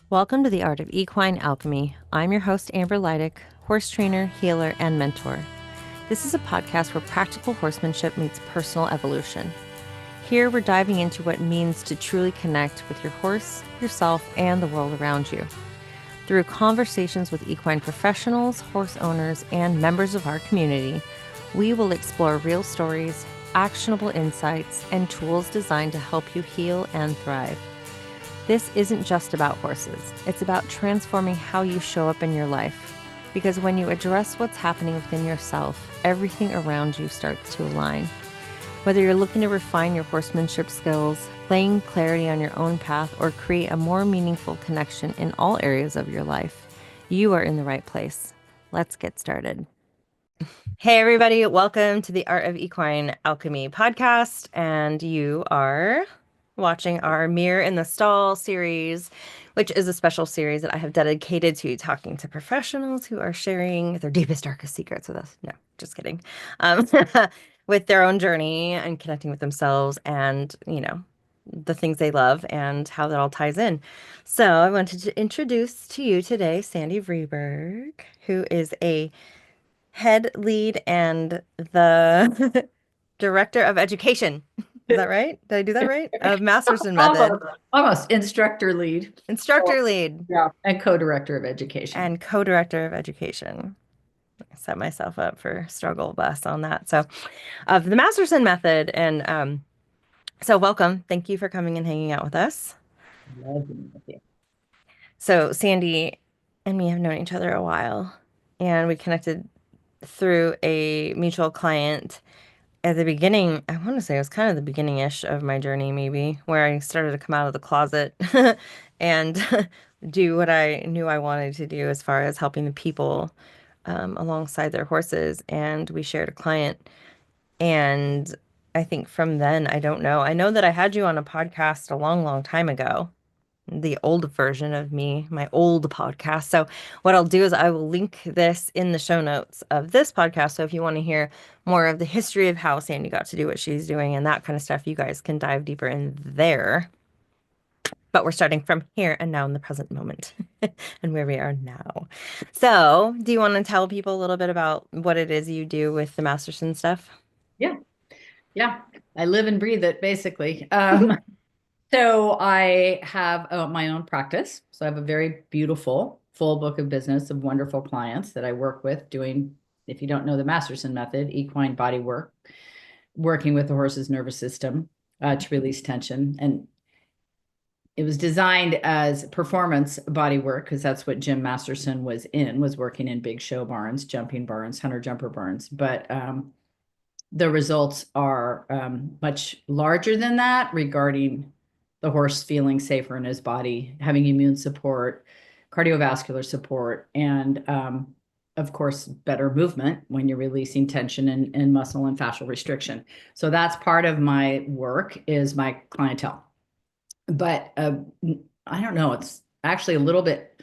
Welcome to the Art of Equine Alchemy. I'm your host, Amber Leidick, horse trainer, healer, and mentor. This is a podcast where practical horsemanship meets personal evolution. Here, we're diving into what it means to truly connect with your horse, yourself, and the world around you. Through conversations with equine professionals, horse owners, and members of our community, we will explore real stories, actionable insights, and tools designed to help you heal and thrive. This isn't just about horses. It's about transforming how you show up in your life. Because when you address what's happening within yourself, everything around you starts to align. Whether you're looking to refine your horsemanship skills, gain clarity on your own path, or create a more meaningful connection in all areas of your life, you are in the right place. Let's get started. Hey, everybody. Welcome to the Art of Equine Alchemy podcast. And you are watching our Mirror in the Stall series, which is a special series that I have dedicated to talking to professionals who are sharing their deepest, darkest secrets with us. No, just kidding. Um, with their own journey and connecting with themselves and, the things they love and how that all ties in. So I wanted to introduce to you today Sandy Vreeburg, who is a head lead and the director of education. Is that right? Did I do that right? Of Masterson Method. Almost instructor lead. Instructor lead. Yeah. And co-director of education. And co-director of education. I set myself up for struggle bus on that. So of the Masterson Method. And so welcome. Thank you for coming and hanging out with us. Love being with you. So Sandy and me have known each other a while, and we connected through a mutual client at the beginning. I want to say it was kind of the beginning-ish of my journey, maybe, where I started to come out of the closet and do what I knew I wanted to do as far as helping the people alongside their horses. And we shared a client. And I think from then, I don't know. I know that I had you on a podcast a long, long time ago, the old version of me, my old podcast. So what I'll do is I will link this in the show notes of this podcast. So if you want to hear more of the history of how Sandy got to do what she's doing and that kind of stuff, you guys can dive deeper in there. But we're starting from here and now in the present moment and where we are now. So do you want to tell people a little bit about what it is you do with the Masterson stuff? Yeah. Yeah. I live and breathe it basically. So I have my own practice. So I have a very beautiful full book of business of wonderful clients that I work with doing, if you don't know the Masterson Method, equine body work, working with the horse's nervous system to release tension. And it was designed as performance body work because that's what Jim Masterson was working in big show barns, jumping barns, hunter jumper barns. But the results are much larger than that regarding the horse feeling safer in his body, having immune support, cardiovascular support, and of course, better movement when you're releasing tension and muscle and fascial restriction. So that's part of my work is my clientele. But I don't know, it's actually a little bit,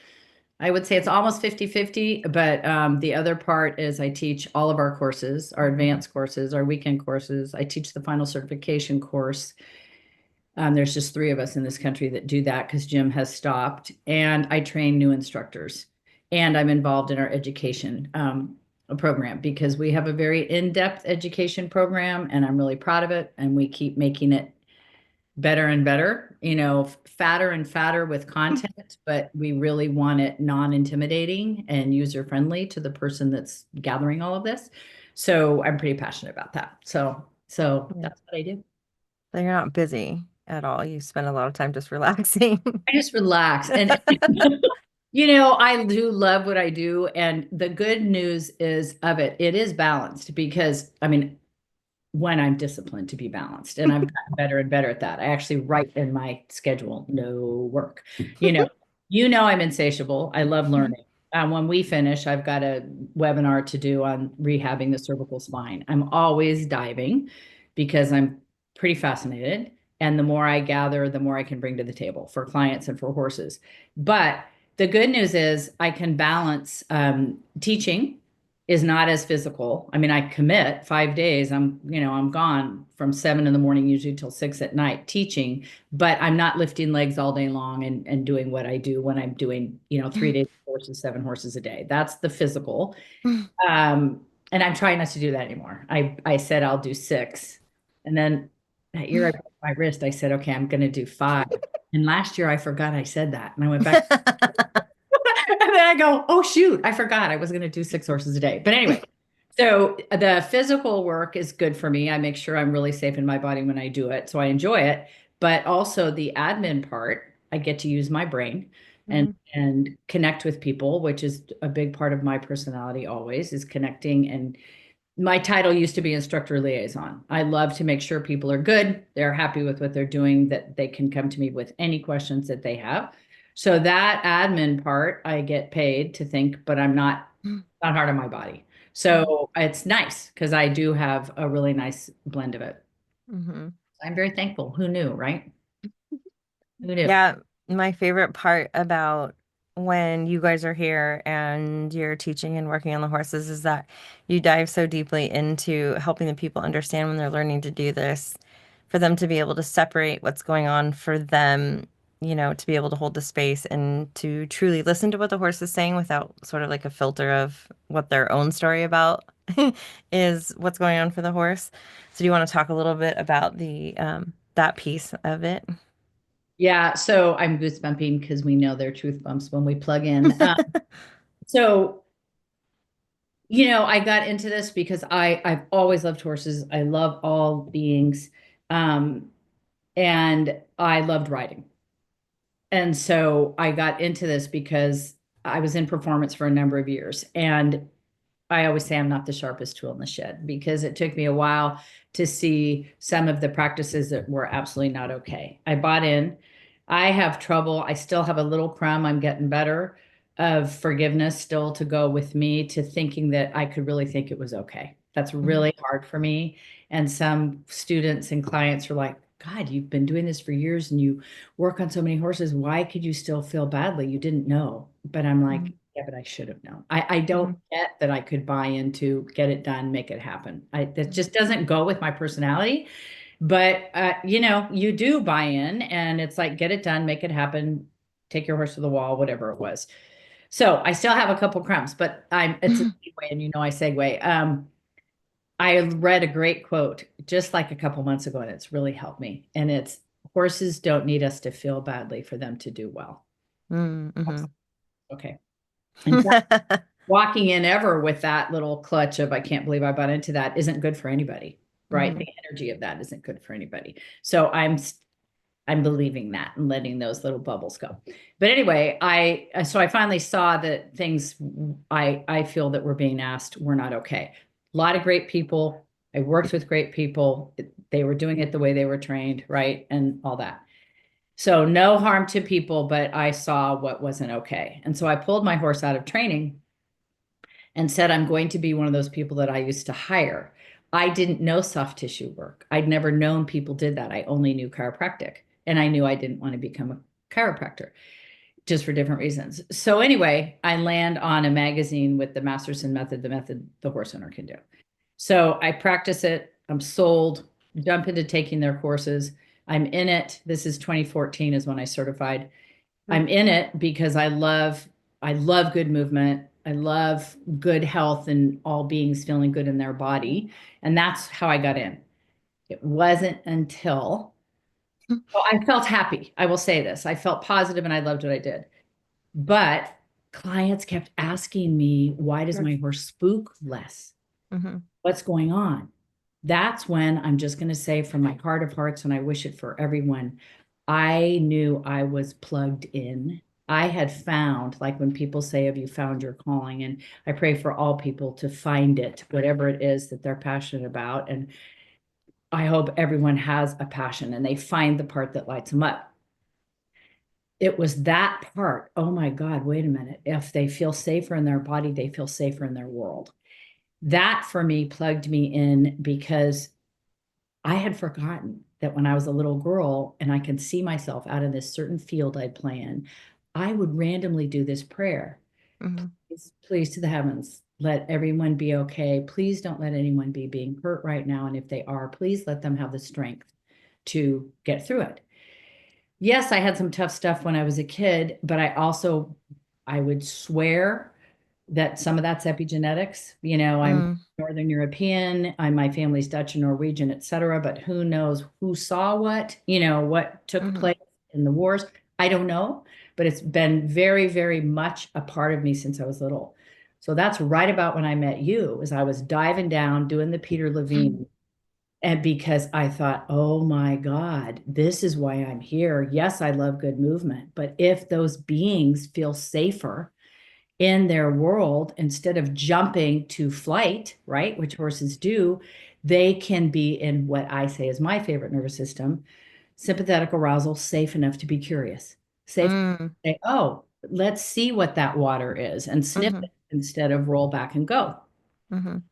I would say it's almost 50-50, but the other part is I teach all of our courses, our advanced courses, our weekend courses. I teach the final certification course. There's just 3 of us in this country that do that because Jim has stopped. And I train new instructors. And I'm involved in our education program because we have a very in-depth education program, and I'm really proud of it. And we keep making it better and better, fatter and fatter with content, but we really want it non-intimidating and user-friendly to the person that's gathering all of this. So I'm pretty passionate about that. So that's what I do. So you're not busy at all. You spend a lot of time just relaxing. I just relax. And I do love what I do. And the good news is of it is balanced because when I'm disciplined to be balanced. And I've gotten better and better at that. I actually write in my schedule, no work. I'm insatiable. I love learning. When we finish, I've got a webinar to do on rehabbing the cervical spine. I'm always diving because I'm pretty fascinated. And the more I gather, the more I can bring to the table for clients and for horses. But the good news is I can balance teaching is not as physical. I mean, I commit 5 days. I'm gone from 7 in the morning, usually till 6 at night teaching, but I'm not lifting legs all day long and doing what I do when I'm doing, 3 days horses, 7 horses a day. That's the physical. Um, and I'm trying not to do that anymore. I said I'll do 6. And then that year I broke my wrist. I said, okay, I'm going to do 5. And last year I forgot I said that. And I went back and then I go, oh, shoot, I forgot I was going to do 6 horses a day. But anyway, so the physical work is good for me. I make sure I'm really safe in my body when I do it. So I enjoy it. But also the admin part, I get to use my brain and connect with people, which is a big part of my personality always is connecting. And my title used to be instructor liaison. I love to make sure people are good, they're happy with what they're doing, that they can come to me with any questions that they have. So that admin part, I get paid to think, but I'm not hard on my body. So it's nice because I do have a really nice blend of it. Mm-hmm. I'm very thankful. Who knew, right? Who knew? Yeah, my favorite part about when you guys are here and you're teaching and working on the horses is that you dive so deeply into helping the people understand when they're learning to do this, for them to be able to separate what's going on for them, to be able to hold the space and to truly listen to what the horse is saying without sort of like a filter of what their own story about is what's going on for the horse. So do you want to talk a little bit about the that piece of it? Yeah, so I'm goosebumping because we know they're truth bumps when we plug in. So I got into this because I've always loved horses. I love all beings. Um, and I loved riding. And so I got into this because I was in performance for a number of years. And I always say I'm not the sharpest tool in the shed because it took me a while to see some of the practices that were absolutely not okay. I bought in. I have trouble. I still have a little crumb. I'm getting better of forgiveness still to go with me to thinking that I could really think it was okay. That's Mhm. really hard for me. And some students and clients are like, God, you've been doing this for years and you work on so many horses. Why could you still feel badly? You didn't know. But I'm like, Mhm. yeah, but I should have known. I don't Mhm. get that I could buy into get it done, make it happen. That just doesn't go with my personality. But you do buy in, and it's like get it done, make it happen, take your horse to the wall, whatever it was. So I still have a couple crumbs, but it's a segue, and I segue. I read a great quote just like a couple months ago, and it's really helped me. And it's horses don't need us to feel badly for them to do well. Mhm. Okay. In walking in ever with that little clutch of I can't believe I bought into that isn't good for anybody, right? The Mhm. energy of that isn't good for anybody. So I'm believing that and letting those little bubbles go. But anyway, I finally saw that things I feel that were being asked were not okay. A lot of great people. I worked with great people. They were doing it the way they were trained, right? And all that. So no harm to people, but I saw what wasn't okay. And so I pulled my horse out of training and said, I'm going to be one of those people that I used to hire. I didn't know soft tissue work. I'd never known people did that. I only knew chiropractic. And I knew I didn't want to become a chiropractor just for different reasons. So anyway, I land on a magazine with the Masterson Method, the method the horse owner can do. So I practice it. I'm sold, jump into taking their courses. I'm in it. This is 2014 is when I certified. I'm in it because I love good movement. I love good health and all beings feeling good in their body. And that's how I got in. It wasn't until well, I felt happy. I will say this. I felt positive and I loved what I did. But clients kept asking me, why does my horse spook less? Mhm. What's going on? That's when I'm just going to say from my heart of hearts, and I wish it for everyone, I knew I was plugged in. I had found, like when people say, have you found your calling? And I pray for all people to find it, whatever it is that they're passionate about. And I hope everyone has a passion and they find the part that lights them up. It was that part. Oh my God, wait a minute. If they feel safer in their body, they feel safer in their world. That for me plugged me in because I had forgotten that when I was a little girl and I can see myself out in this certain field I'd play in, I would randomly do this prayer. Mhm. Please to the heavens, let everyone be okay. Please don't let anyone be being hurt right now. And if they are, please let them have the strength to get through it. Yes, I had some tough stuff when I was a kid, but I would swear that some of that's epigenetics. I'm Mm, Northern European, my family's Dutch and Norwegian, et cetera, but who knows who saw what took mhm, place in the wars. I don't know, but it's been very, very much a part of me since I was little. So that's right about when I met you, as I was diving down doing the Peter Levine. And because I thought, oh my God, this is why I'm here. Yes, I love good movement, but if those beings feel safer in their world, instead of jumping to flight, right, which horses do, they can be in what I say is my favorite nervous system, sympathetic arousal, safe enough to be curious, safe enough mm, to say, oh, let's see what that water is and sniff mhm, it instead of roll back and go. mhm.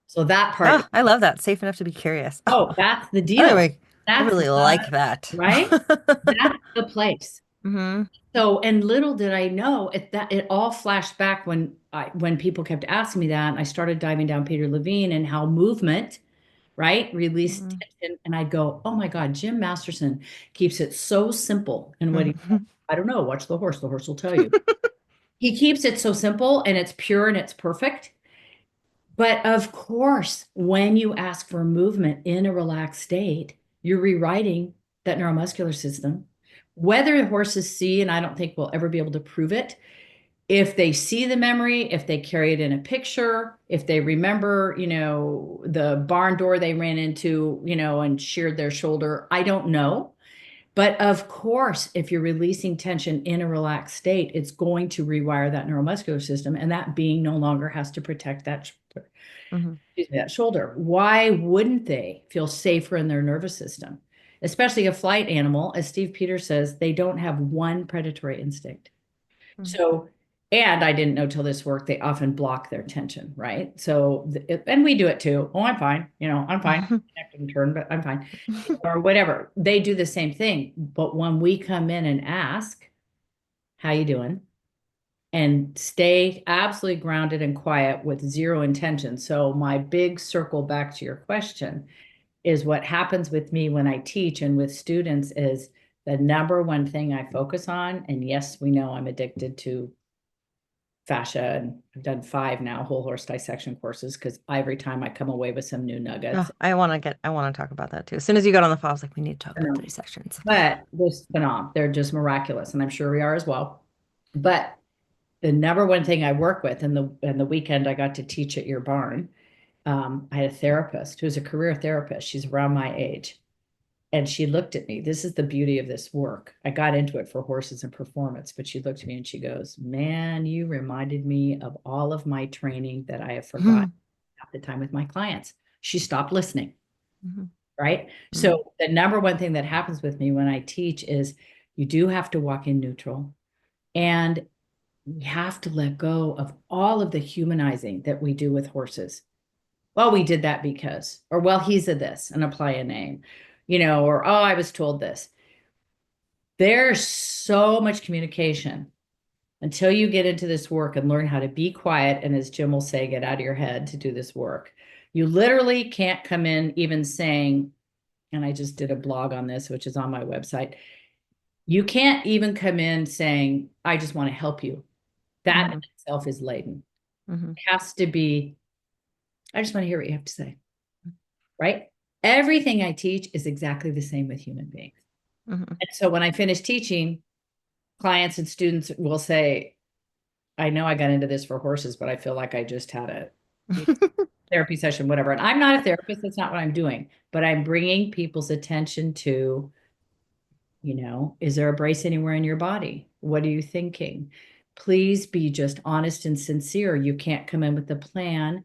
So that part, Ah, I love that. Safe enough to be curious. oh, that's the deal. Anyway, I That's really the like that. right. That's the place. Hmm. So, and little did I know it all flashed back when people kept asking me that, and I started diving down Peter Levine and how movement, right, released Hmm. tension, and I go, oh my God, Jim Masterson keeps it so simple. And what he, Hmm. I don't know, watch the horse will tell you. He keeps it so simple and it's pure and it's perfect. But of course, when you ask for movement in a relaxed state, you're rewriting that neuromuscular system. Whether horses see, and I don't think we'll ever be able to prove it, if they see the memory, if they carry it in a picture, if they remember, the barn door they ran into, and sheared their shoulder, I don't know. But of course, if you're releasing tension in a relaxed state, it's going to rewire that neuromuscular system, and that being no longer has to protect Hmm. that shoulder. Why wouldn't they feel safer in their nervous system? Especially a flight animal, as Steve Peters says, they don't have one predatory instinct. So, and I didn't know till this work, they often block their tension, right? So, and we do it too. Oh, I'm fine. I'm fine. Neck didn't turn, but I'm fine. Or whatever. They do the same thing. But when we come in and ask, how you doing? And stay absolutely grounded and quiet with zero intention. So my big circle back to your question is what happens with me when I teach and with students is the number one thing I focus on. And yes, we know I'm addicted to fascia, and I've done 5 now whole horse dissection courses because every time I come away with some new Oh, nuggets. I want to talk about that too. As soon as you got on the phone, I was like, we need to talk about the sections. But this phenom, they're just miraculous, and I'm sure we are as well. But the number one thing I work with, and the weekend I got to teach at your barn, I had a therapist who's a career therapist. She's around my age. And she looked at me. This is the beauty of this work. I got into it for horses and performance, but she looked at me and she goes, man, you reminded me of all of my training that I have forgotten Mhm. at the time with my clients. She stopped listening, Mhm. right? Mhm. So the number one thing that happens with me when I teach is you do have to walk in neutral, and we have to let go of all of the humanizing that we do with horses. Well, we did that because, or well, he's a this, and apply a name, or oh, I was told this. There's so much communication until you get into this work and learn how to be quiet. And as Jim will say, get out of your head to do this work. You literally can't come in even saying, and I just did a blog on this, which is on my website. You can't even come in saying, I just want to help you. That in Mhm. itself is laden. Mhm. It has to be, I just want to hear what you have to say, right? Everything I teach is exactly the same with human beings. Mhm. And so when I finish teaching, clients and students will say, I know I got into this for horses, but I feel like I just had a therapy session, whatever. And I'm not a therapist. That's not what I'm doing, but I'm bringing people's attention to, is there a brace anywhere in your body? What are you thinking? Please be just honest and sincere. You can't come in with a plan.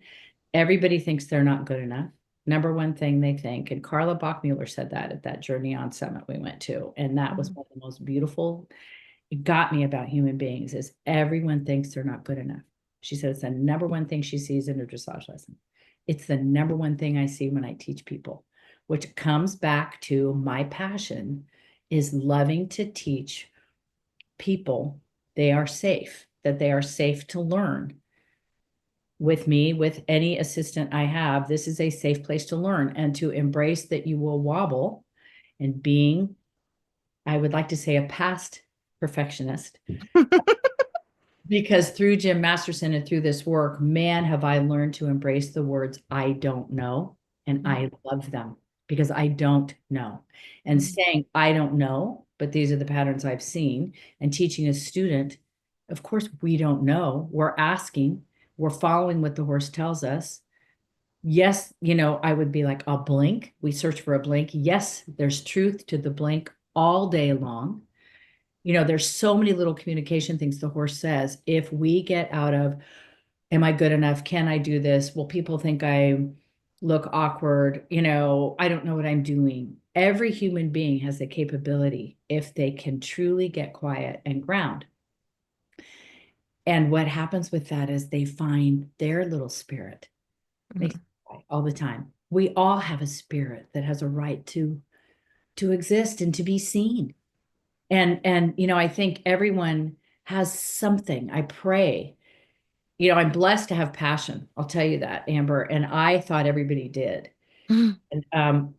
Everybody thinks they're not good enough. Number one thing they think, and Carla Bachmueller said that at that Journey On Summit we went to, and that was Mhm. one of the most beautiful, it got me about human beings, is everyone thinks they're not good enough. She said it's the number one thing she sees in her dressage lesson. It's the number one thing I see when I teach people, which comes back to my passion is loving to teach people they are safe, that they are safe to learn. with me, with any assistant I have, this is a safe place to learn and to embrace that you will wobble, and being, I would like to say, a past perfectionist. Because through Jim Masterson and through this work, man, have I learned to embrace the words I don't know. And I love them because I don't know. And saying I don't know, but these are the patterns I've seen, and teaching a student, of course, we don't know. We're asking, we're following what the horse tells us. Yes, I would be like a blink. We search for a blink. Yes, there's truth to the blink all day long. There's so many little communication things the horse says. If we get out of, am I good enough? Can I do this? Will people think I look awkward? I don't know what I'm doing. Every human being has the capability if they can truly get quiet and ground. And what happens with that is they find their little spirit. They all the time. We all have a spirit that has a right to exist and to be seen. And I think everyone has something. I pray. I'm blessed to have passion. I'll tell you that, Amber. And I thought everybody did. And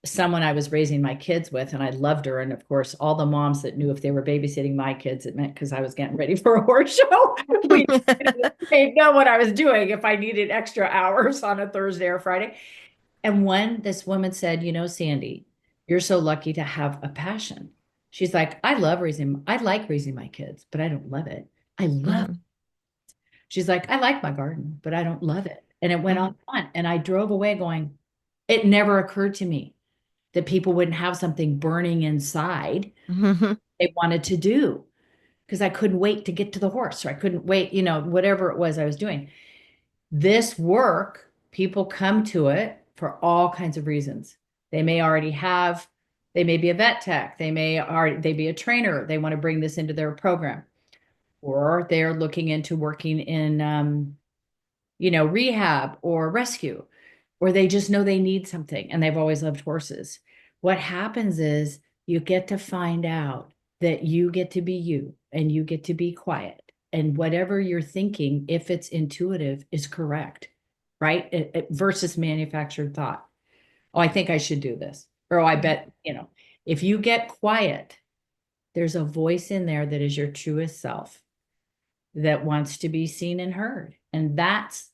someone I was raising my kids with, and I loved her. And of course, all the moms that knew if they were babysitting my kids, it meant because I was getting ready for a horse show. They know what I was doing if I needed extra hours on a Thursday or Friday. And when this woman said, Sandy, you're so lucky to have a passion. She's like, I like raising my kids, but I don't love it. I love it. She's like, I like my garden, but I don't love it. And it went on and on. And I drove away going, it never occurred to me that people wouldn't have something burning inside they wanted to do, because I couldn't wait to get to the horse, or I couldn't wait, whatever it was I was doing. This work, people come to it for all kinds of reasons. They may already have, they may be a vet tech, they be a trainer, they want to bring this into their program, or they're looking into working in rehab or rescue, or they just know they need something and they've always loved horses. What happens is you get to find out that you get to be you and you get to be quiet. And whatever you're thinking, if it's intuitive, is correct, right? Versus manufactured thought. Oh, I think I should do this. Or oh, I bet, if you get quiet, there's a voice in there that is your truest self that wants to be seen and heard. And that's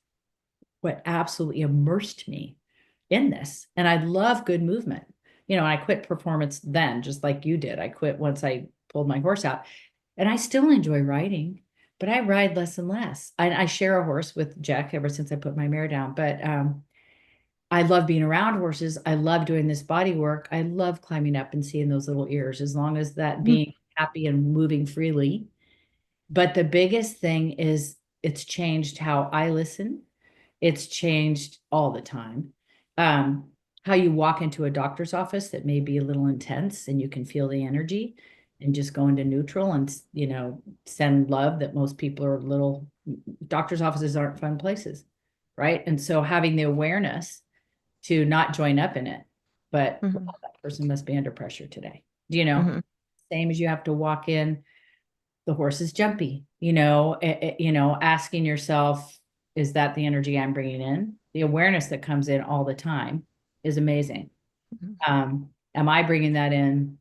what absolutely immersed me in this. And I love good movement. And I quit performance then, just like you did. I quit once I pulled my horse out. And I still enjoy riding, but I ride less and less. I share a horse with Jack ever since I put my mare down. But I love being around horses. I love doing this body work. I love climbing up and seeing those little ears, as long as that being happy and moving freely. But the biggest thing is it's changed how I listen. It's changed all the time. How you walk into a doctor's office that may be a little intense and you can feel the energy, and just go into neutral and, send love. That most people are little, doctor's offices aren't fun places, right? And so having the awareness to not join up in it, but wow, that person must be under pressure today. Same as you have to walk in, the horse is jumpy, asking yourself, is that the energy I'm bringing in? The awareness that comes in all the time is amazing. Am I bringing that in?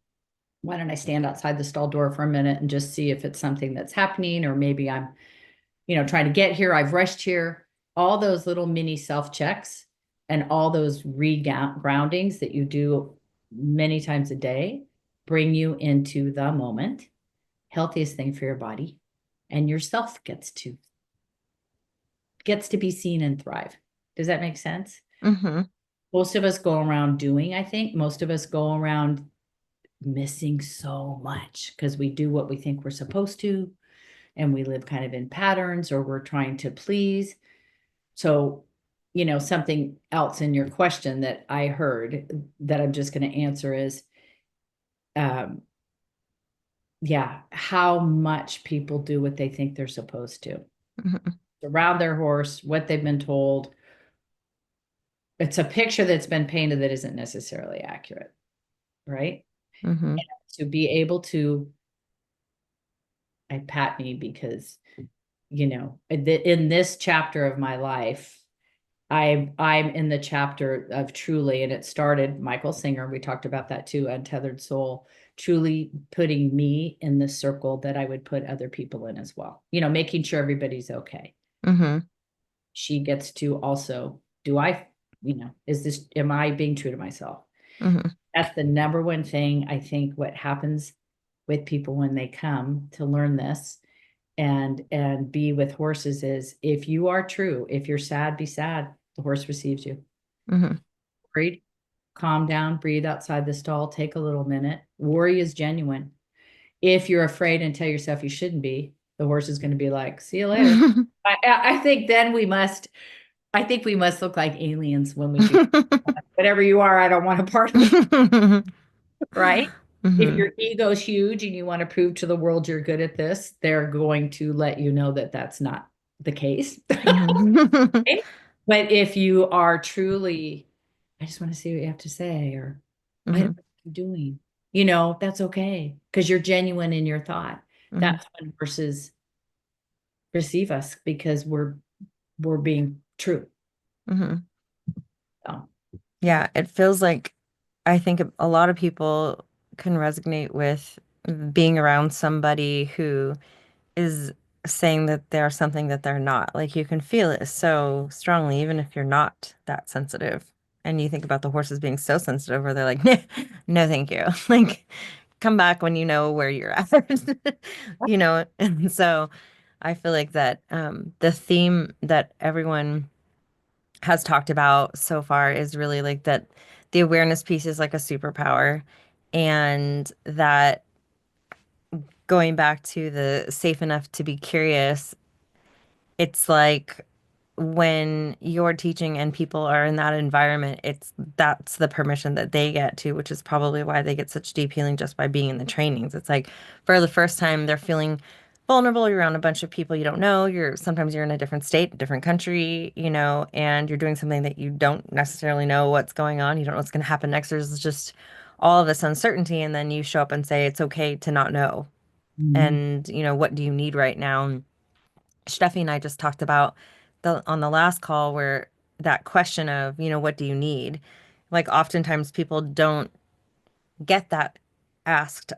Why don't I stand outside the stall door for a minute and just see if it's something that's happening, or maybe I'm, trying to get here. I've rushed here. All those little mini self checks and all those groundings that you do many times a day bring you into the moment. Healthiest thing for your body, and yourself gets to be seen and thrive. Does that make sense? Most of us go around doing, I think most of us go around missing so much because we do what we think we're supposed to, and we live kind of in patterns, or we're trying to please. So, something else in your question that I heard that I'm just going to answer is, how much people do what they think they're supposed to. Around their horse, what they've been told. It's a picture that's been painted that isn't necessarily accurate, right? To be able to, I pat me because in this chapter of my life, I'm in the chapter of truly, and it started Michael Singer. We talked about that too, Untethered Soul, truly putting me in the circle that I would put other people in as well. Making sure everybody's okay. Mm-hmm. She gets to also, am I being true to myself? Mm-hmm. That's the number one thing I think what happens with people when they come to learn this and be with horses is if you are true, if you're sad, be sad. The horse receives you. Mm-hmm. Worried, calm down, breathe outside the stall, take a little minute. Worry is genuine. If you're afraid and tell yourself you shouldn't be, the horse is going to be like, see you later. I think then I think we must look like aliens when we do whatever you are. I don't want a part of it, right? If Mm-hmm. your ego's huge and you want to prove to the world you're good at this, they're going to let you know that that's not the case. Mm-hmm. Right? But if you are truly, I just want to see what you have to say, or I don't know Mm-hmm. what you're doing, that's okay because you're genuine in your thought. Mm-hmm. That's when horses receive us because we're being true. Mm-hmm. So, Yeah, it feels like I think a lot of people can resonate with being around somebody who is saying that they're something that they're not. Like you can feel it so strongly, even if you're not that sensitive. And you think about the horses being so sensitive, where they're like, no, no, thank you. Like, come back when you know where you're at, And so I feel like that the theme that everyone has talked about so far is really like that the awareness piece is like a superpower, and that going back to the safe enough to be curious, it's like when you're teaching and people are in that environment, that's the permission that they get to, which is probably why they get such deep healing just by being in the trainings. It's like for the first time they're feeling vulnerable. You're around a bunch of people you don't know. Sometimes you're in a different state, a different country, and you're doing something that you don't necessarily know what's going on. You don't know what's going to happen next. There's just all of this uncertainty, and then you show up and say it's okay to not know. mhm. And what do you need right now? Steffi and I just talked about on the last call where that question of, what do you need? Like oftentimes people don't get that asked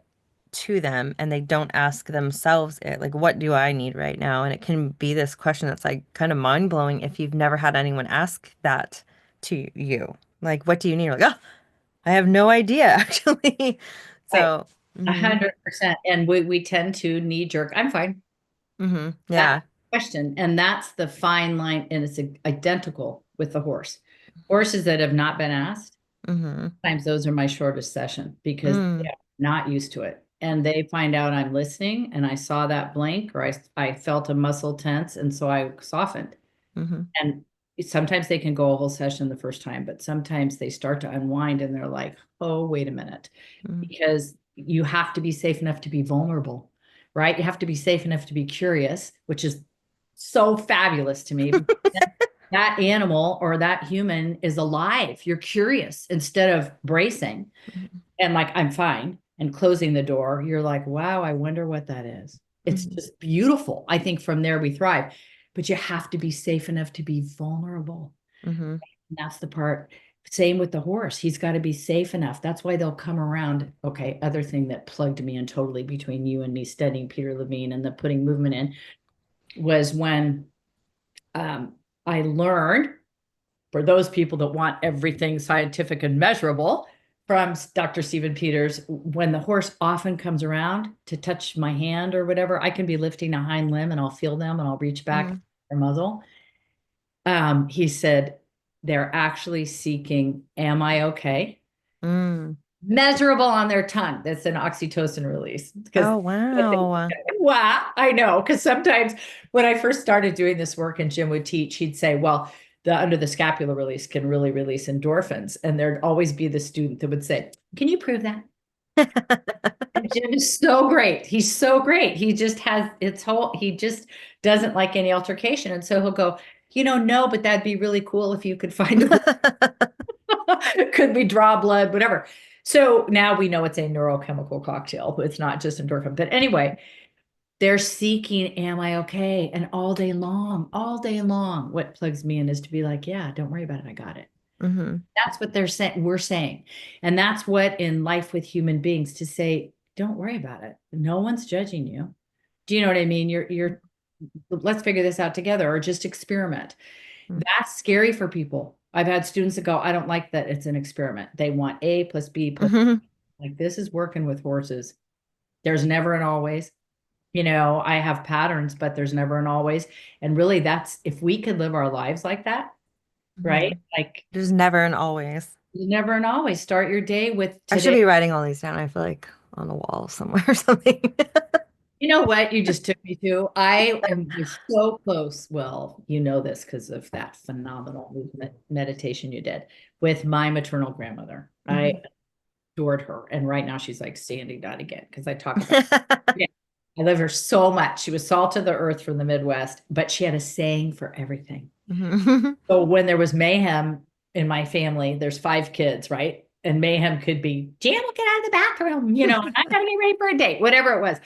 to them, and they don't ask themselves it, like, what do I need right now? And it can be this question that's like kind of mind blowing if you've never had anyone ask that to you. Like, what do you need? Like, oh, I have no idea actually. Right. So, mm-hmm, 100%. And we tend to knee jerk. I'm fine. mm-hmm, That yeah, question. And that's the fine line. And it's identical with the horse. Horses that have not been asked, mm-hmm, sometimes those are my shortest session because mm, they're not used to it. And they find out I'm listening and I saw that blink or I felt a muscle tense. And so I softened. mm-hmm, And sometimes they can go a whole session the first time, but sometimes they start to unwind and they're like, oh, wait a minute. mm-hmm, Because you have to be safe enough to be vulnerable, right? You have to be safe enough to be curious, which is so fabulous to me. That animal or that human is alive. You're curious instead of bracing and like, I'm fine and closing the door. You're like, wow, I wonder what that is. It's mm-hmm, just beautiful. I think from there we thrive, but you have to be safe enough to be vulnerable. mm-hmm. And that's the part. Same with the horse. He's got to be safe enough. That's why they'll come around. Okay. Other thing that plugged me in totally between you and me studying Peter Levine and the putting movement in was when I learned for those people that want everything scientific and measurable from Dr. Stephen Peters, when the horse often comes around to touch my hand or whatever, I can be lifting a hind limb and I'll feel them and I'll reach back their muzzle. He said, they're actually seeking, am I okay? Mm. Measurable on their tongue. That's an oxytocin release. Because Oh, wow. wow, I know. Because sometimes when I first started doing this work and Jim would teach, he'd say, well, the under the scapula release can really release endorphins. And there'd always be the student that would say, can you prove that? And Jim is so great. He's so great. He just has he just doesn't like any altercation. And so he'll go, no, but that'd be really cool if you could find a way. Could we draw blood, whatever. So now we know it's a neurochemical cocktail. It's not just endorphin. But anyway, They're seeking, am I okay? And all day long, what plugs me in is to be like, yeah, don't worry about it. I got it. Mm-hmm. That's what they're saying. We're saying. And that's what in life with human beings to say, don't worry about it. No one's judging you. Do you know what I mean? Let's figure this out together or just experiment. That's scary for people. I've had students that go, I don't like that it's an experiment. They want A plus B plus Mm-hmm. like this is working with horses. There's never an always. I have patterns, but there's never an always. And really that's if we could live our lives like that, Mm-hmm. right? Like There's never and always. you never and always start your day with I should today. be writing all these down, I feel like on a wall somewhere or something. You know what you just took me to? I am so close. Well, you know this because of that phenomenal movement meditation you did with my maternal grandmother. I Mhm. adored her. And right now she's like Sandy, not again, because I talk about yeah, I love her so much. She was salt of the earth from the Midwest, but she had a saying for everything. Mhm. So when there was mayhem in my family, there's 5 kids, right? And mayhem could be, Jan will get out of the bathroom, I'm gonna get ready for a date, whatever it was.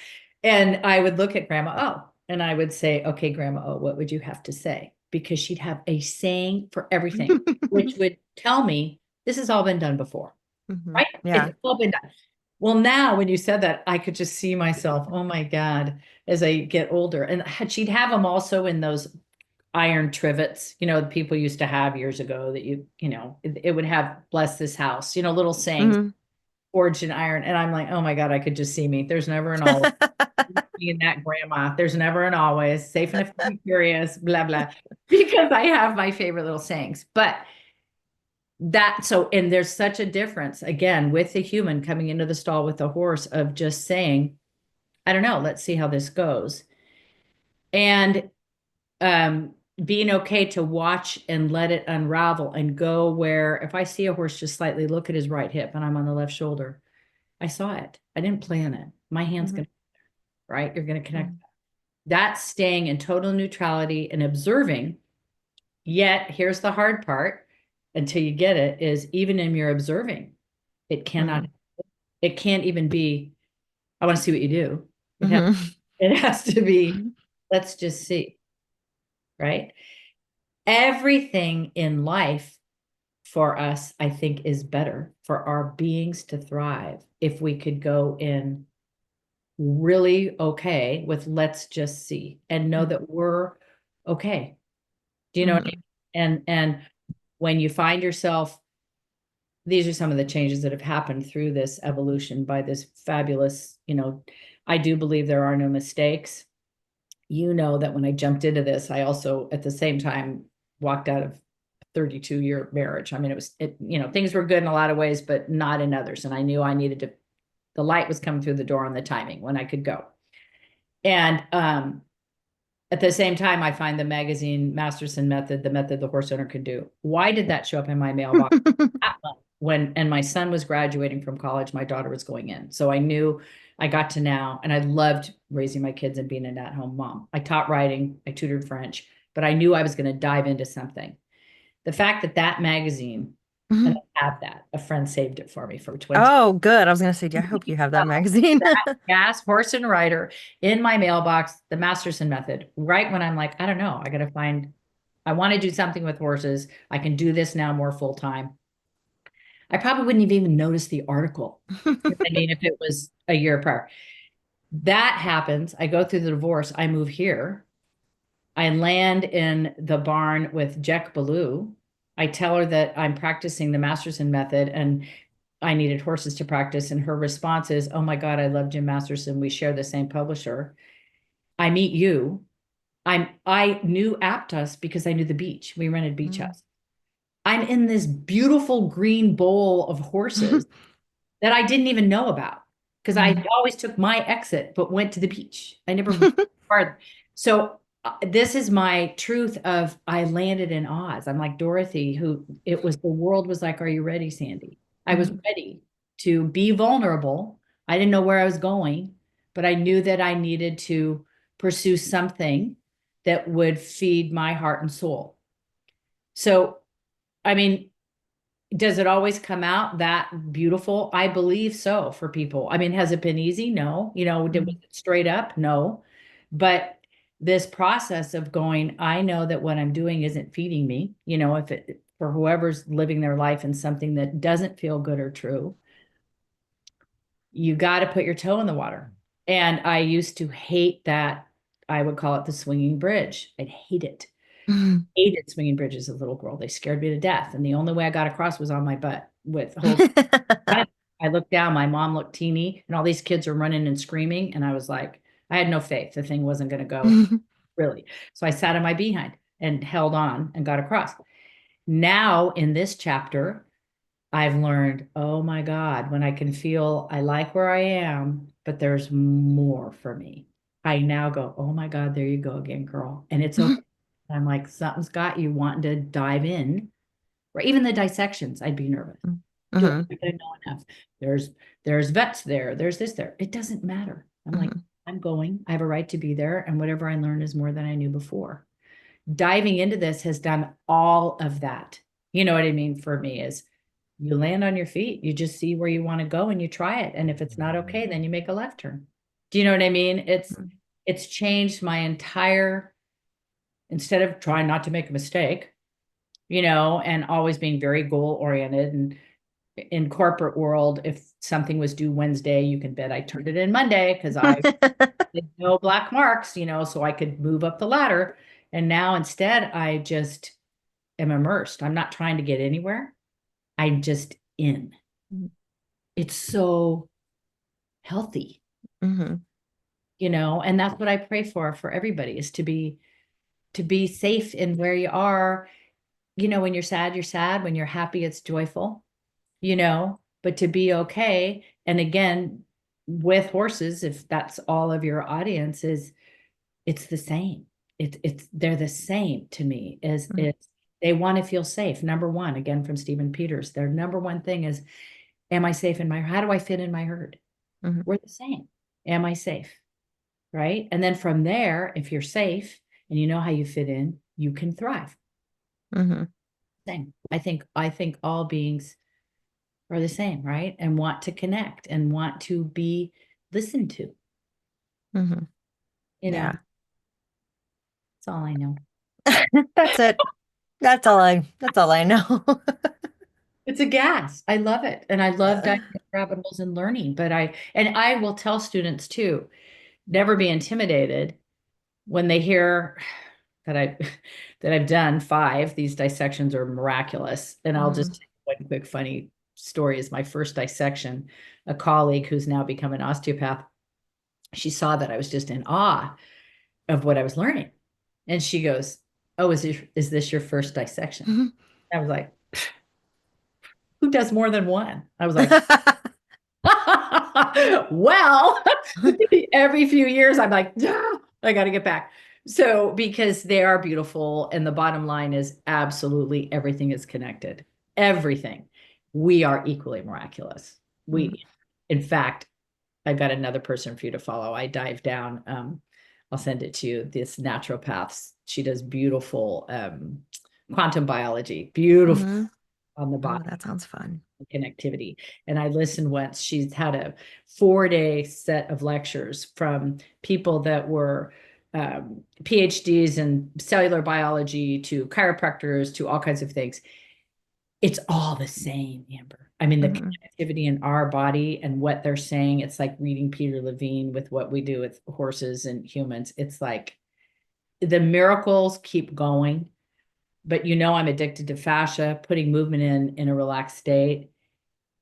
And I would look at Grandma O and I would say, okay, Grandma O, what would you have to say? Because she'd have a saying for everything, which would tell me this has all been done before, Mhm. right? Yeah. It's all been done. Well, now when you said that, I could just see myself, oh my God, as I get older. And she'd have them also in those iron trivets, the people used to have years ago that it would have bless this house, little sayings, Mhm. forged in iron. And I'm like, oh my God, I could just see me. There's never an always being that grandma. There's never an always safe enough to be curious, blah, blah, because I have my favorite little sayings. But and there's such a difference again with the human coming into the stall with the horse of just saying, I don't know, let's see how this goes. And um, being okay to watch and let it unravel and go where if I see a horse just slightly look at his right hip and I'm on the left shoulder, I saw it. I didn't plan it. My hand's Mhm. going to, right? You're going to connect. Mhm. That's staying in total neutrality and observing. Yet here's the hard part until you get it is even in your observing, it cannot, Mhm. it can't even be, I want to see what you do. Mhm. It has to be, let's just see, right? Everything in life for us, I think, is better for our beings to thrive if we could go in really okay with let's just see and know that we're okay. Do you know what I mean? Mhm. And when you find yourself, these are some of the changes that have happened through this evolution by this fabulous, I do believe there are no mistakes. That when I jumped into this, I also at the same time walked out of 32-year marriage. I mean, things were good in a lot of ways, but not in others. And I knew I needed to, the light was coming through the door on the timing when I could go. And at the same time, I find the magazine Masterson Method, the method the horse owner can do. Why did that show up in my mailbox? And my son was graduating from college, my daughter was going in. So I knew I got to now, and I loved raising my kids and being an at-home mom. I taught writing, I tutored French, but I knew I was going to dive into something. The fact that that magazine, and Mhm. I have that, a friend saved it for me for 20 Oh, good. I was gonna say, I hope you have that magazine. gas horse and rider in my mailbox, the Masterson Method, right when I'm like, I don't know, I want to do something with horses. I can do this now more full time. I probably wouldn't have even noticed the article. I mean, if it was a year prior. That happens. I go through the divorce. I move here. I land in the barn with Jack Ballou. I tell her that I'm practicing the Masterson method and I needed horses to practice. And her response is, oh my God, I love Jim Masterson. We share the same publisher. I meet you. I knew Aptos because I knew the beach. We rented beach Mhm. house. I'm in this beautiful green bowl of horses that I didn't even know about because I Mhm. always took my exit but went to the beach. I never farther. So this is my truth of I landed in Oz. I'm like Dorothy, who it was the world was like, are you ready, Sandy? I was Mhm. ready to be vulnerable. I didn't know where I was going, but I knew that I needed to pursue something that would feed my heart and soul. So, I mean, does it always come out that beautiful? I believe so for people. I mean, has it been easy? No. Was Mhm. it straight up? No. But this process of going, I know that what I'm doing isn't feeding me, if it, for whoever's living their life in something that doesn't feel good or true, you got to put your toe in the water. And I used to hate that. I would call it the swinging bridge. I'd hate it. Mhm. Hated swinging bridges as a little girl. They scared me to death. And the only way I got across was on my butt with holding. I looked down, my mom looked teeny, and all these kids are running and screaming. And I was like, I had no faith. The thing wasn't going to go, really. So I sat on my behind and held on and got across. Now, in this chapter, I've learned, oh my God, when I can feel I like where I am, but there's more for me. I now go, oh my God, there you go again, girl. And it's okay. I'm like, something's got you wanting to dive in, or even the dissections, I'd be nervous. Do Mhm. I know enough? There's vets there, there's this there. It doesn't matter. I'm like, Mhm. I'm going. I have a right to be there, and whatever I learn is more than I knew before. Diving into this has done all of that. You know what I mean? For me is you land on your feet, you just see where you want to go and you try it. And if it's not okay, then you make a left turn. Do you know what I mean? It's changed my entire, instead of trying not to make a mistake, and always being very goal oriented. And in corporate world, if something was due Wednesday, you can bet I turned it in Monday because I did no black marks, so I could move up the ladder. And now instead, I just am immersed. I'm not trying to get anywhere. I'm just in. It's so healthy, Mhm. and that's what I pray for everybody is to be safe in where you are. When you're sad, you're sad. When you're happy, it's joyful, but to be okay. And again, with horses, if that's all of your audience is, it's the same. They're the same to me as Mhm. it's, they want to feel safe. Number one, again, from Stephen Peters, their number one thing is, am I safe in my, how do I fit in my herd? Mhm. We're the same. Am I safe? Right. And then from there, if you're safe and you know how you fit in, you can thrive. Mhm. Same. I think all beings are the same, right? And want to connect and want to be listened to. Mhm. You know, Yeah. that's all I know. That's it. That's all I know. It's a gas. I love it. And I love diving into rabbit holes and learning. And I will tell students too, never be intimidated when they hear that I that I've done 5. These dissections are miraculous. And I'll just Mhm. tell you one quick funny story is my first dissection. A colleague who's now become an osteopath, she saw that I was just in awe of what I was learning. And she goes, oh, is this your first dissection? Mhm. I was like, who does more than one? I was like, well, every few years I'm like, "Ah, I got to get back. So, because they are beautiful. And the bottom line is absolutely everything is connected. Everything. We are equally miraculous. Mhm. In fact, I've got another person for you to follow. I dive down. I'll send it to you. This naturopath, she does beautiful quantum biology, beautiful Mhm. on the Oh, body that sounds fun. connectivity. And I listened once. She's had a 4-day set of lectures from people that were PhDs in cellular biology to chiropractors to all kinds of things. It's all the same, Amber. I mean, the Mhm. connectivity in our body and what they're saying, it's like reading Peter Levine with what we do with horses and humans. It's like the miracles keep going. But I'm addicted to fascia, putting movement in a relaxed state.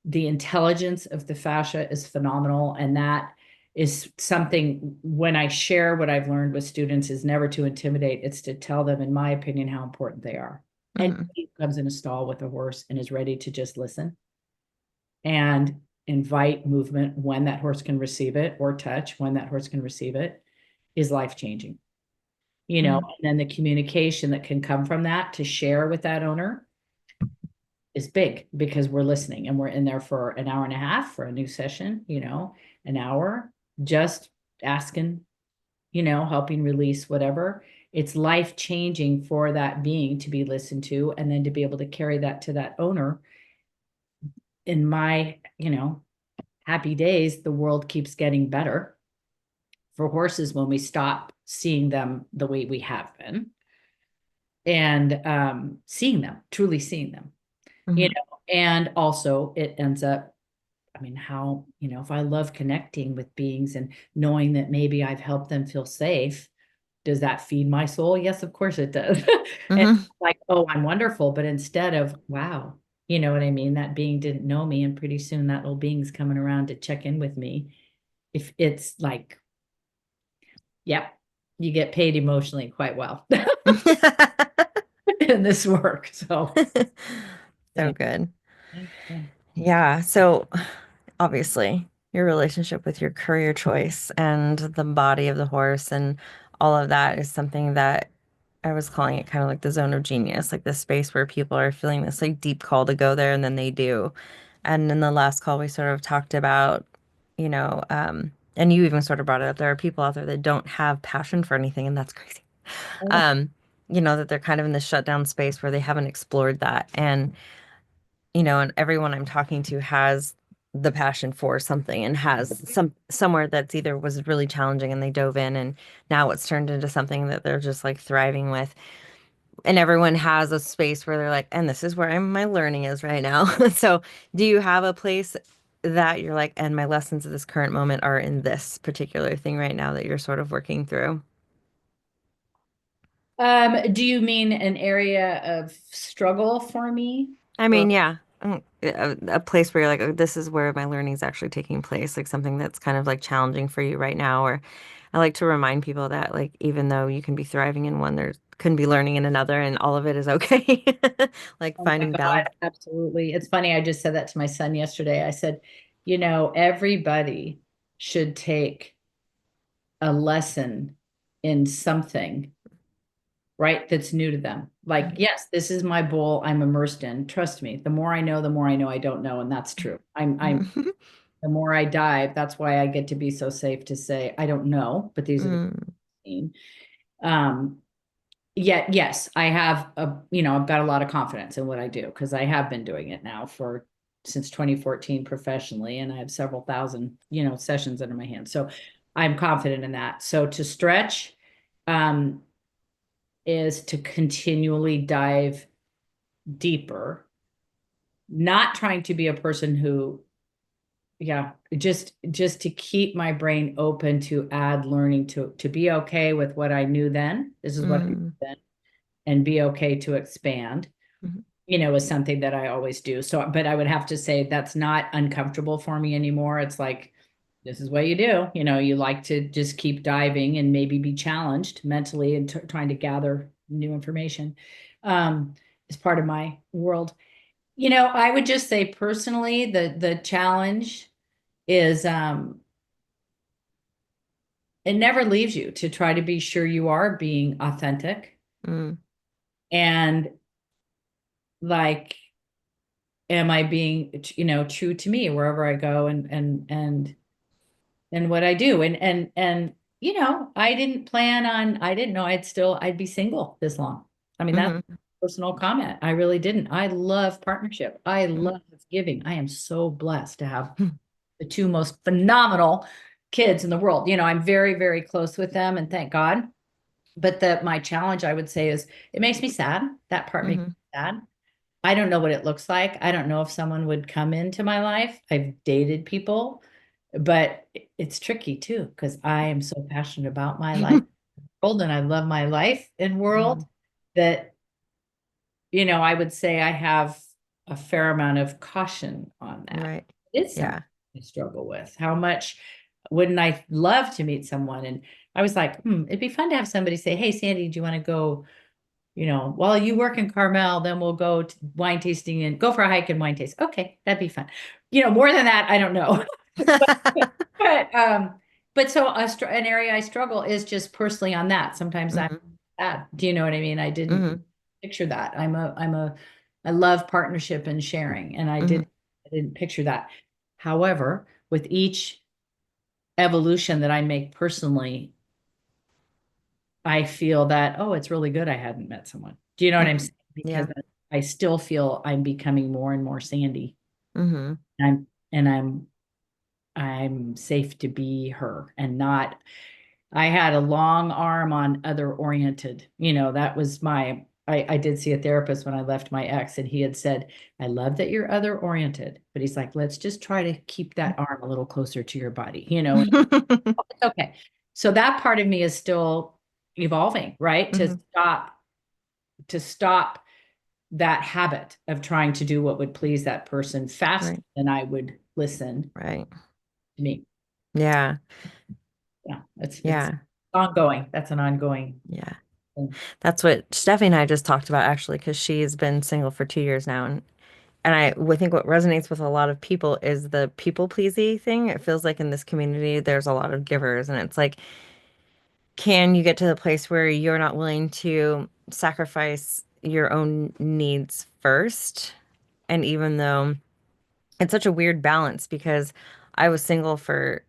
The intelligence of the fascia is phenomenal. And that is something when I share what I've learned with students is never to intimidate. It's to tell them, in my opinion, how important they are. And Mhm. he comes in a stall with a horse and is ready to just listen and invite movement when that horse can receive it, or touch when that horse can receive it, is life changing. Mhm. And then the communication that can come from that to share with that owner is big because we're listening and we're in there for an hour and a half for a new session, an hour, just asking, helping release whatever. It's life changing for that being to be listened to and then to be able to carry that to that owner. In my, happy days, the world keeps getting better for horses when we stop seeing them the way we have been, and seeing them, truly seeing them, you Mhm. know, and also it ends up, I mean, how, if I love connecting with beings and knowing that maybe I've helped them feel safe, does that feed my soul? Yes, of course it does. And Mhm. like, oh, I'm wonderful. But instead of, wow, you know what I mean? That being didn't know me. And pretty soon that little being's coming around to check in with me. If it's like, yep, you get paid emotionally quite well in this work. So, So yeah. good. Yeah. Yeah. So obviously, your relationship with your career choice and the body of the horse and all of that is something that I was calling it kind of like the zone of genius, like the space where people are feeling this like deep call to go there and then they do. And in the last call, we sort of talked about, and you even sort of brought it up. There are people out there that don't have passion for anything, and that's crazy. Oh, Um, that they're kind of in this shutdown space where they haven't explored that. And everyone I'm talking to has the passion for something and has somewhere that's either was really challenging and they dove in and now it's turned into something that they're just like thriving with. And everyone has a space where they're like, and this is where my learning is right now. So do you have a place that you're like, and my lessons of this current moment are in this particular thing right now that you're sort of working through? do you mean an area of struggle for me? I Or mean, yeah, a place where you're like, oh, this is where my learning is actually taking place, like something that's kind of like challenging for you right now. Or I like to remind people that, like, even though you can be thriving in one, there can be learning in another, and all of it is okay. Like oh my finding God, balance. absolutely. It's funny. I just said that to my son yesterday. I said, everybody should take a lesson in something, right? That's new to them. Like, yes, this is my bowl I'm immersed in. Trust me, the more I know I don't know. And that's true. Mhm. The more I dive, that's why I get to be so safe to say, I don't know, but these are the Mm, things. Um, Yet, yes, I have I've got a lot of confidence in what I do because I have been doing it now for since 2014 professionally, and I have several thousand, sessions under my hand. So I'm confident in that. So to stretch, um, is to continually dive deeper, not trying to be a person who, yeah, just to keep my brain open to add learning to be okay with what I knew then. This is what I knew mm, then, and be okay to expand, mhm, is something that I always do. So, but I would have to say that's not uncomfortable for me anymore. It's like, this is what you do. You like to just keep diving and maybe be challenged mentally and trying to gather new information, is part of my world. I would just say personally, the challenge is, it never leaves you to try to be sure you are being authentic mm, and like, am I being, true to me wherever I go and what I do. And I didn't know I'd be single this long. I mean, that's mhm, a personal comment. I really didn't. I love partnership. I mhm, love giving. I am so blessed to have the two most phenomenal kids in the world. I'm very, very close with them, and thank God. But my challenge, I would say, is it makes me sad. That part makes mhm, me sad. I don't know what it looks like. I don't know if someone would come into my life. I've dated people, but it's tricky too because I am so passionate about my life mhm, world and I love my life and world mhm. that, I would say I have a fair amount of caution on that. Right. It is something Yeah. I struggle with. How much wouldn't I love to meet someone? And I was like, it'd be fun to have somebody say, "Hey, Sandy, do you want to go, while you work in Carmel, then we'll go to wine tasting and go for a hike and wine taste." Okay, that'd be fun. More than that, I don't know. but but so an area I struggle is just personally on that. Sometimes I'm Mhm, sad. Do you know what I mean? I didn't mhm, picture that. I love partnership and sharing, and mhm, I didn't picture that. However, with each evolution that I make personally, I feel that, oh, it's really good I hadn't met someone. Do you know what I'm mhm. saying? Because Yeah. I still feel I'm becoming more and more Sandy. Mhm, I'm and I'm safe to be her and not. I had a long arm on other oriented. That was I did see a therapist when I left my ex, and he had said, I love that you're other oriented, but he's like, let's just try to keep that arm a little closer to your body, and it's okay. So that part of me is still evolving, right? Mhm. To stop that habit of trying to do what would please that person faster Right. than I would listen Right. to me. Yeah. Yeah, it's Yeah. ongoing. That's an ongoing Yeah. thing. That's what Steffi and I just talked about actually, because she's been single for 2 years now. And I would think what resonates with a lot of people is the people pleasy thing. It feels like in this community, there's a lot of givers. And it's like, can you get to the place where you're not willing to sacrifice your own needs first? And even though it's such a weird balance because I was single for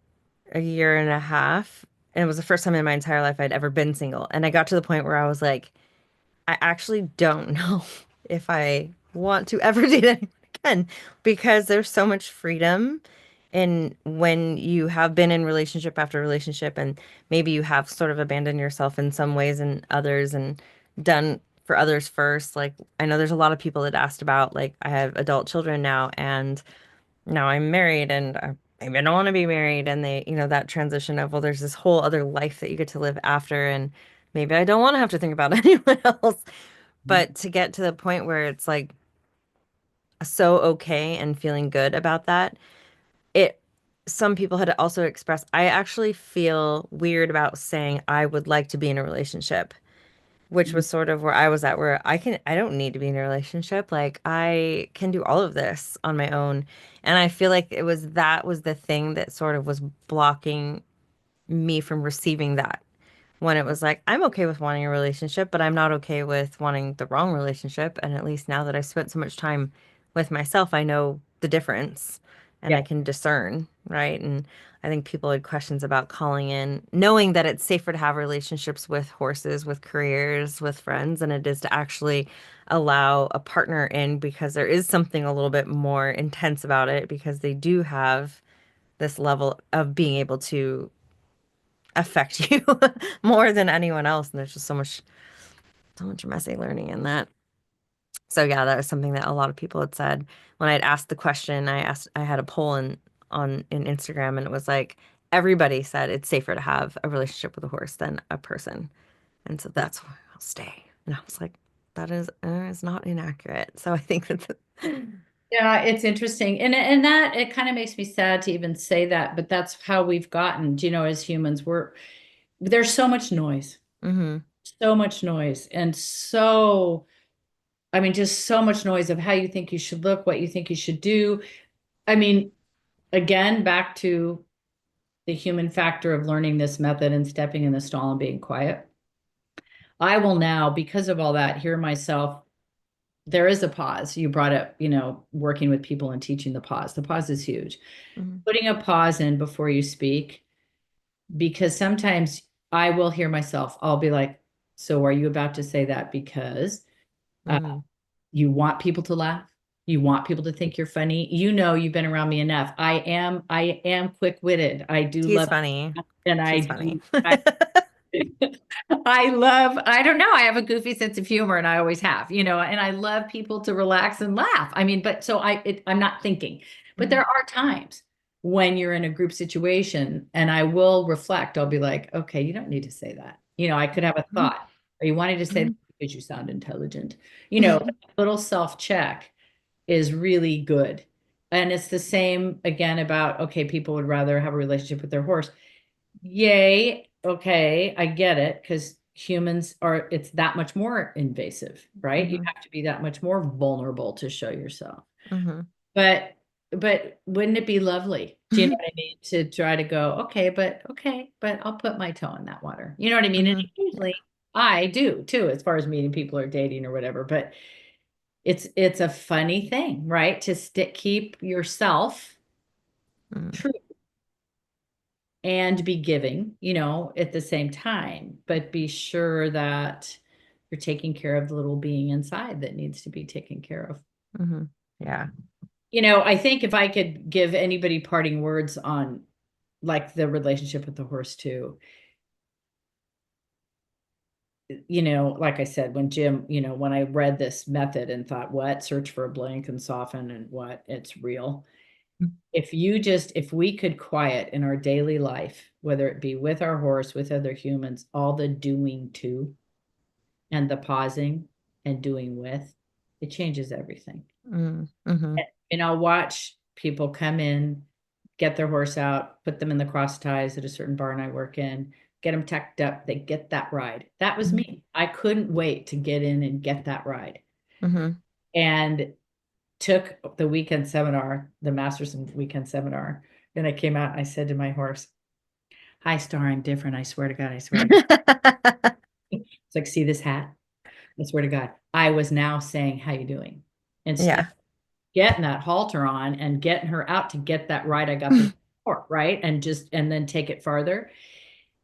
a year and a half, and it was the first time in my entire life I'd ever been single. And I got to the point where I was like, I actually don't know if I want to ever date anyone again because there's so much freedom in when you have been in relationship after relationship and maybe you have sort of abandoned yourself in some ways and others and done for others first. Like I know there's a lot of people that asked about like I have adult children now and now I'm married and maybe I don't want to be married and they, that transition of well there's this whole other life that you get to live after and maybe I don't want to have to think about anyone else. But to get to the point where it's like so okay and feeling good about that, it some people had also expressed, I actually feel weird about saying I would like to be in a relationship, which was sort of where I was at, where I don't need to be in a relationship. Like I can do all of this on my own. And I feel like that was the thing that sort of was blocking me from receiving that when it was like, I'm okay with wanting a relationship, but I'm not okay with wanting the wrong relationship. And at least now that I spent so much time with myself, I know the difference and I Yeah. can discern, right? And I think people had questions about calling in, knowing that it's safer to have relationships with horses, with careers, with friends, than it is to actually allow a partner in because there is something a little bit more intense about it because they do have this level of being able to affect you more than anyone else. And there's just so much messy learning in that. So yeah, that was something that a lot of people had said when I'd asked the question. I had a poll in Instagram, and it was like everybody said it's safer to have a relationship with a horse than a person, and so that's why I'll stay. And I was like, that is not inaccurate. So I think that Yeah, it's interesting. And that it kind of makes me sad to even say that, but that's how we've gotten, as humans, there's so much noise, hmm so much noise, and so I mean, just so much noise of how you think you should look, what you think you should do. I mean, again, back to the human factor of learning this method and stepping in the stall and being quiet. I will now, because of all that, hear myself. There is a pause. You brought up, working with people and teaching the pause. The pause is huge. hmm Putting a pause in before you speak, because sometimes I will hear myself. I'll be like, so are you about to say that because uh, hmm you want people to laugh? You want people to think you're funny? You've been around me enough. I am quick-witted. I do He's love, funny. and I She's funny. do. I don't know. I have a goofy sense of humor and I always have, and I love people to relax and laugh. I mean, but so I'm not thinking, but there Mhm, are times when you're in a group situation and I will reflect. I'll be like, okay, you don't need to say that. I could have a mhm, thought. Are you wanting to say that mhm, because you sound intelligent? That little self check is really good. And it's the same again about, okay, people would rather have a relationship with their horse. Yay. Okay. I get it. Because it's that much more invasive, right? You mhm, have to be that much more vulnerable to show yourself. mhm, But, but wouldn't it be lovely? Do you know mhm, what I mean? To try to go, okay, but I'll put my toe in that water. You know what I mean? And mhm, usually I do too, as far as meeting people or dating or whatever. But it's a funny thing, right? To keep yourself mhm, true and be giving, at the same time, but be sure that you're taking care of the little being inside that needs to be taken care of. mhm. Yeah. I think if I could give anybody parting words on like the relationship with the horse too, like I said, when Jim, when I read this method and thought, what, search for a blank and soften and what, it's real. If we could quiet in our daily life, whether it be with our horse, with other humans, all the doing to and the pausing and doing with, it changes everything. Mm-hmm. And I'll watch people come in, get their horse out, put them in the cross ties at a certain barn I work in, get them tucked up. They get that ride. That was me. I couldn't wait to get in and get that ride. Mm-hmm. And took the weekend seminar, the Masterson weekend seminar. Then I came out and I said to my horse, "Hi, Star, I'm different. I swear to God, I swear to God." It's like, see this hat? I swear to God. I was now saying, how you doing? Instead of Yeah. getting that halter on and getting her out to get that ride I got the before, right? And then take it farther.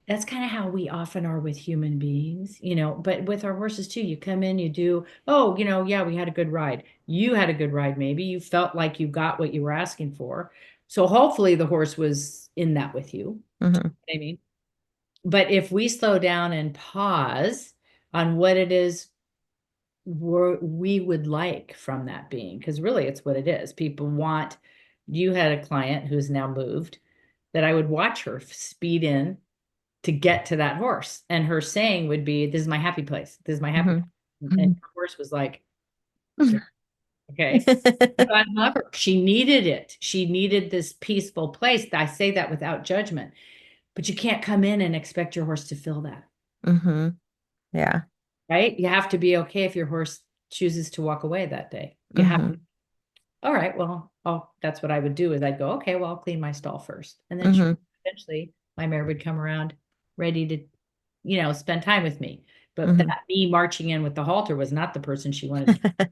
That's kind of how we often are with human beings, but with our horses too. You come in, you do, oh, yeah, we had a good ride. You had a good ride, maybe. You felt like you got what you were asking for. So hopefully the horse was in that with you. Mm-hmm. I mean, but if we slow down and pause on what it is we would like from that being, because really it's what it is. People want, you had a client who's now moved that I would watch her speed in to get to that horse. And her saying would be, this is my happy place. This is my happy place. And the horse was like, okay. But I love her. She needed it. She needed this peaceful place. I say that without judgment, but you can't come in and expect your horse to feel that. Mm-hmm. Yeah. Right? You have to be okay if your horse chooses to walk away that day. You have Mm-hmm. to, all right, well, that's what I would do is I'd go, okay, well, I'll clean my stall first. And then Mm-hmm. eventually my mare would come around ready to, spend time with me. But Mm-hmm. that me marching in with the halter was not the person she wanted to,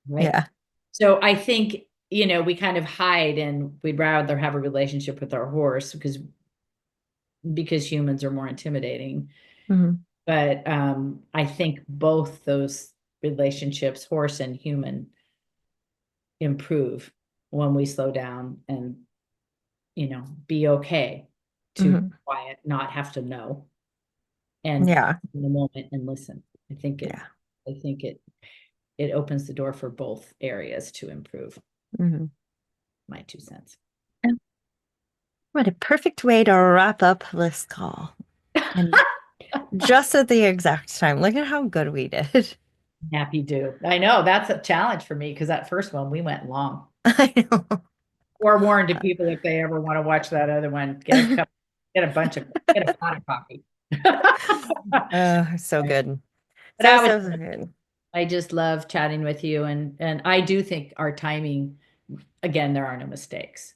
right? Yeah. So I think, we kind of hide and we'd rather have a relationship with our horse because humans are more intimidating. Mm-hmm. But I think both those relationships, horse and human, improve when we slow down and, be okay to Mm-hmm. quiet, not have to know, and Yeah. in the moment and listen. I think it, Yeah. I think it opens the door for both areas to improve. Mm-hmm. My 2 cents. What a perfect way to wrap up this call. And just at the exact time. Look at how good we did. Happy do. I know that's a challenge for me because that first one we went long. I know. Or warn to people if they ever want to watch that other one, get a bunch of, get a pot of coffee. So good. But So, so, so good. I just love chatting with you, and I do think our timing, again, there are no mistakes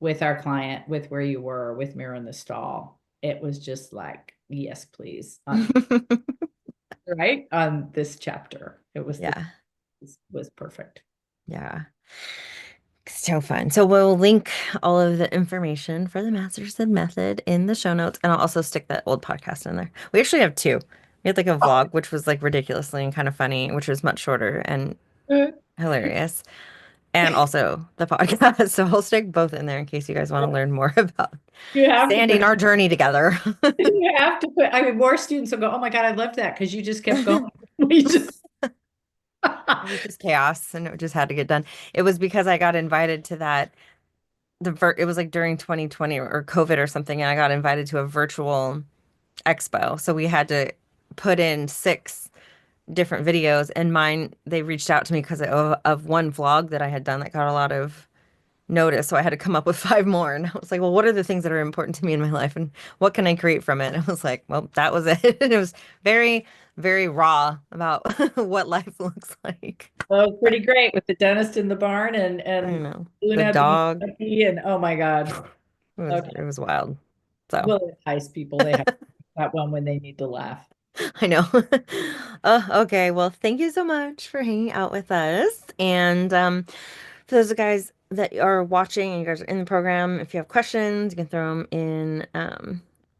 with our client, with where you were, with Mirror in the stall. It was just like, yes, please, right on this chapter. Yeah. Was perfect. Yeah. So fun. So we'll link all of the information for the Masterson Method in the show notes, and I'll also stick that old podcast in there. We actually have two. We had like a vlog, which was like ridiculously and kind of funny, which was much shorter and hilarious, and also the podcast. So I'll stick both in there in case you guys want to learn more about You have to Sandy put and our journey together. you have to put, I mean, more students will go, oh my God, I love that because you just kept going. We just It was just chaos and it just had to get done. It was because I got invited to that it was like during 2020 or COVID or something, and I got invited to a virtual expo. So we had to put in 6 different videos, and mine, they reached out to me because of one vlog that I had done that got a lot of notice. So I had to come up with 5 more. And I was like, well, what are the things that are important to me in my life and what can I create from it? And I was like, well, that was it. And it was very, very raw about what life looks like. oh, pretty great with the dentist in the barn and I and know. The Luna being dog, happy and oh my God. Okay. it was wild. So Well, entice people. They have that one when they need to laugh. I know. Okay. Well, thank you so much for hanging out with us. And for those guys that are watching and you guys are in the program, if you have questions, you can throw them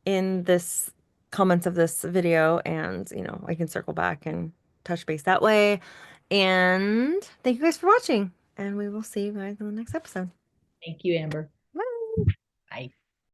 in this comments of this video, and I can circle back and touch base that way. And thank you guys for watching, and we will see you guys in the next episode. Thank you, Amber. Bye. Bye.